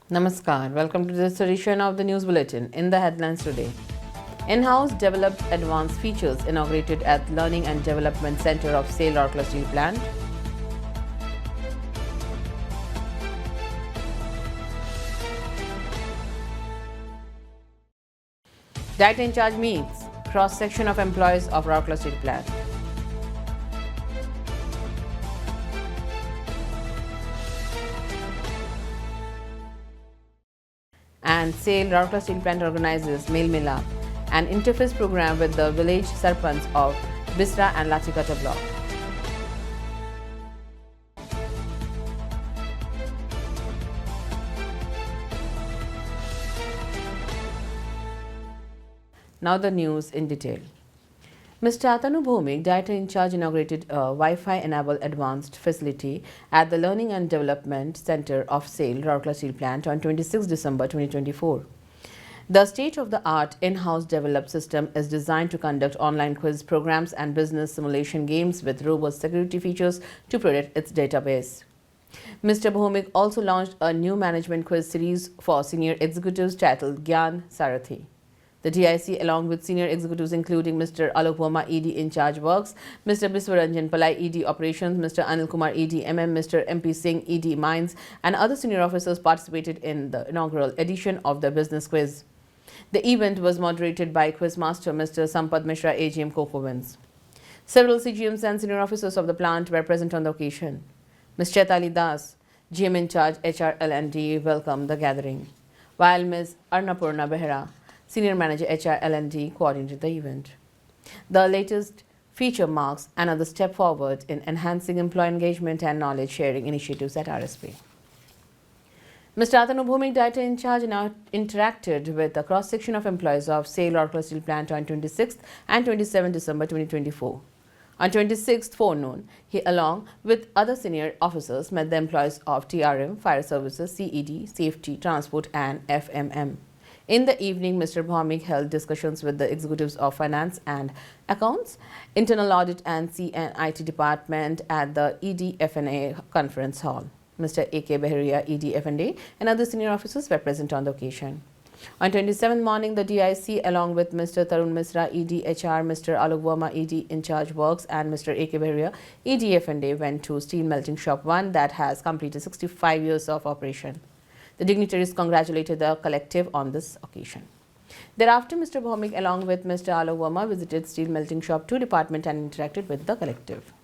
Namaskar. Welcome to this edition of the News Bulletin. In the headlines today, in-house developed advanced features inaugurated at Learning and Development Center of SAIL Rourkela Steel Plant. Data in charge meets cross-section of employees of Rourkela Steel Plant. And SAIL Rourkela Steel Plant organizes Mel Milap, an interface program with the village sarpanch of Bisra and Latikata block. Now the news in detail. Mr. Atanu Bhomik, Director in Charge, inaugurated a Wi-Fi-enabled advanced facility at the Learning and Development Center of SAIL Rourkela Steel Plant on 26 December 2024. The state-of-the-art in-house developed system is designed to conduct online quiz programs and business simulation games with robust security features to protect its database. Mr. Bhomik also launched a new management quiz series for senior executives titled Gyan Sarathi. The DIC, along with senior executives including Mr. Alok Verma, ED in charge works, Mr. Biswaranjan Palai, ED operations, Mr. Anil Kumar, ED MM, Mr. MP Singh, ED mines, and other senior officers participated in the inaugural edition of the business quiz. The event was moderated by Quizmaster Mr. Sampad Mishra, AGM Coco-Wins. Several CGMs and senior officers of the plant were present on the occasion. Ms. Chaitali Das, GM in charge HR L&D, welcomed the gathering, while Ms. Arnapurna Behera, Senior Manager HR L&D, coordinated the event. The latest feature marks another step forward in enhancing employee engagement and knowledge sharing initiatives at RSP. Mr. Atanu Bhomik, Director in Charge, now interacted with a cross-section of employees of SAIL Rourkela Steel Plant on 26th and 27 December 2024. On 26th forenoon, he, along with other senior officers, met the employees of TRM, Fire Services, CED, Safety, Transport and FMM. In the evening, Mr. Bhomik held discussions with the executives of Finance and Accounts, Internal Audit and CNIT Department at the EDFNA Conference Hall. Mr. A.K. Beharia, EDFNA, and other senior officers were present on the occasion. On 27th morning, the DIC, along with Mr. Tarun Misra, EDHR, Mr. Alok Verma, ED in charge works, and Mr. A.K. Beharia, EDFNA, went to Steel Melting Shop 1 that has completed 65 years of operation. The dignitaries congratulated the collective on this occasion. Thereafter, Mr. Bhomik, along with Mr. Alok Verma, visited Steel Melting Shop 2 department and interacted with the collective.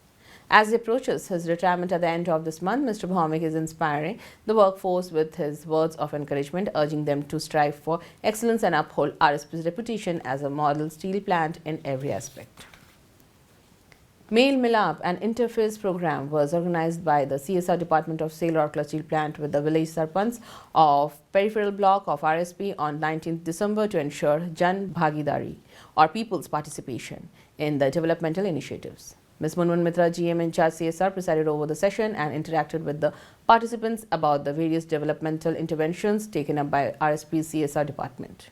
As he approaches his retirement at the end of this month, Mr. Bhomik is inspiring the workforce with his words of encouragement, urging them to strive for excellence and uphold RSP's reputation as a model steel plant in every aspect. Mel Milap, an interface program, was organized by the CSR Department of SAIL Rourkela Steel Plant with the village sarpanch of peripheral block of RSP on 19th December to ensure Jan Bhagidari, or people's participation, in the developmental initiatives. Ms. Munwan Mitra, GM in charge CSR, presided over the session and interacted with the participants about the various developmental interventions taken up by RSP's CSR department.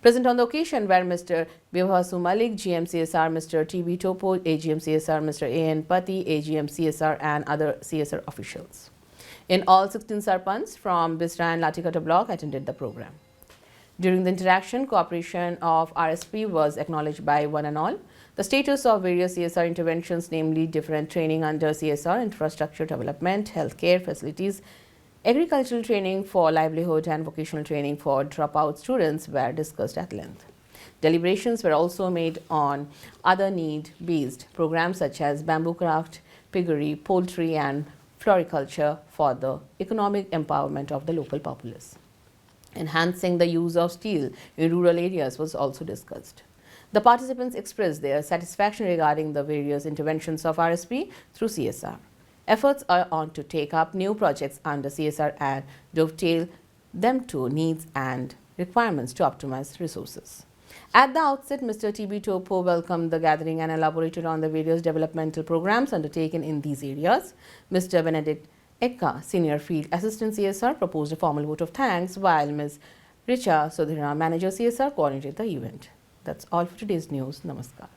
Present on the occasion were Mr. Bivhasu Malik, GM CSR, Mr. TB Topo, AGM CSR, Mr. A.N. Pati, AGM CSR, and other CSR officials. In all, 16 sarpanchs from Bisra and Latikata block attended the program. During the interaction, cooperation of RSP was acknowledged by one and all. The status of various CSR interventions, namely different training under CSR, infrastructure development, healthcare facilities, agricultural training for livelihood and vocational training for dropout students, were discussed at length. Deliberations were also made on other need-based programs such as bamboo craft, piggery, poultry and floriculture for the economic empowerment of the local populace. Enhancing the use of steel in rural areas was also discussed. The participants expressed their satisfaction regarding the various interventions of RSP through CSR. Efforts are on to take up new projects under CSR and dovetail them to needs and requirements to optimize resources. At the outset, Mr. TB Topo welcomed the gathering and elaborated on the various developmental programs undertaken in these areas. Mr. Benedict Ekka, Senior Field Assistant CSR, proposed a formal vote of thanks, while Ms. Richa Sudhira, Manager CSR, coordinated the event. That's all for today's news. Namaskar.